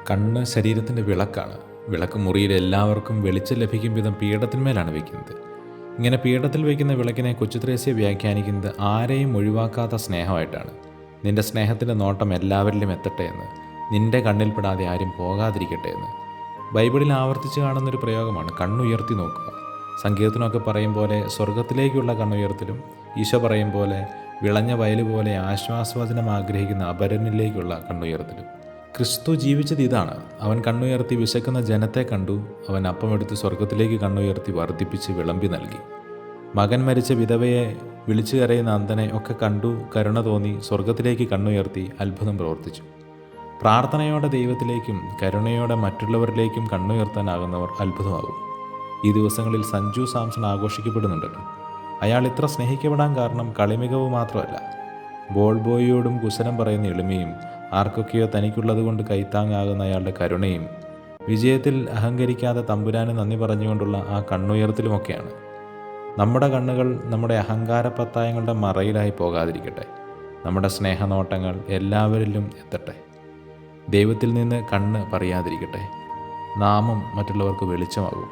കണ്ണ് ശരീരത്തിൻ്റെ വിളക്കാണ്. വിളക്ക് മുറിയിൽ എല്ലാവർക്കും വെളിച്ചം ലഭിക്കും വിധം പീഠത്തിന്മേലാണ് വയ്ക്കുന്നത്. ഇങ്ങനെ പീഠത്തിൽ വയ്ക്കുന്ന വിളക്കിനെ കൊച്ചുത്രേസ്യ വ്യാഖ്യാനിക്കുന്നത് ആരെയും ഒഴിവാക്കാത്ത സ്നേഹമായിട്ടാണ്. നിന്റെ സ്നേഹത്തിൻ്റെ നോട്ടം എല്ലാവരിലും എത്തട്ടെ എന്ന്, നിന്റെ കണ്ണിൽപ്പെടാതെ ആരും പോകാതിരിക്കട്ടെ എന്ന്. ബൈബിളിൽ ആവർത്തിച്ച് കാണുന്നൊരു പ്രയോഗമാണ് കണ്ണുയർത്തി നോക്കുക. സങ്കീർത്തനമൊക്കെ പറയും പോലെ സ്വർഗത്തിലേക്കുള്ള കണ്ണുയർത്തലും, ഈശോ പറയും പോലെ വിളഞ്ഞ വയല് പോലെ ആശ്വാസവചനം ആഗ്രഹിക്കുന്ന അപരനിലേക്കുള്ള കണ്ണുയർത്തലും. ക്രിസ്തു ജീവിച്ചത് ഇതാണ്. അവൻ കണ്ണുയർത്തി വിശക്കുന്ന ജനത്തെ കണ്ടു. അവൻ അപ്പമെടുത്ത് സ്വർഗത്തിലേക്ക് കണ്ണുയർത്തി വർദ്ധിപ്പിച്ച് വിളമ്പി നൽകി. മകൻ മരിച്ച വിധവയെ, വിളിച്ചു കരയുന്ന അന്ധനെ ഒക്കെ കണ്ടു കരുണ തോന്നി സ്വർഗത്തിലേക്ക് കണ്ണുയർത്തി അത്ഭുതം പ്രവർത്തിച്ചു. പ്രാർത്ഥനയോടെ ദൈവത്തിലേക്കും കരുണയോടെ മറ്റുള്ളവരിലേക്കും കണ്ണുയർത്താനാകുന്നവർ അത്ഭുതമാകും. ഈ ദിവസങ്ങളിൽ സഞ്ജു സാംസൺ ആഘോഷിക്കപ്പെടുന്നുണ്ടല്ലോ. അയാൾ ഇത്ര സ്നേഹിക്കപ്പെടാൻ കാരണം കളിമികവ് മാത്രമല്ല, ബോൾ ബോയിയോടും കുശലം പറയുന്ന എളിമയും, ആർക്കൊക്കെയോ തനിക്കുള്ളതുകൊണ്ട് കൈത്താങ്ങാകുന്ന അയാളുടെ കരുണയും, വിജയത്തിൽ അഹങ്കരിക്കാതെ തമ്പുരാന് നന്ദി പറഞ്ഞുകൊണ്ടുള്ള ആ കണ്ണുയർത്തലുമൊക്കെയാണ്. നമ്മുടെ കണ്ണുകൾ നമ്മുടെ അഹങ്കാരപ്പത്തായങ്ങളുടെ മറയിലായി പോകാതിരിക്കട്ടെ. നമ്മുടെ സ്നേഹനോട്ടങ്ങൾ എല്ലാവരിലും എത്തട്ടെ. ദൈവത്തിൽ നിന്ന് കണ്ണ് പറയാതിരിക്കട്ടെ. നാമം മറ്റുള്ളവർക്ക് വെളിച്ചമാകും.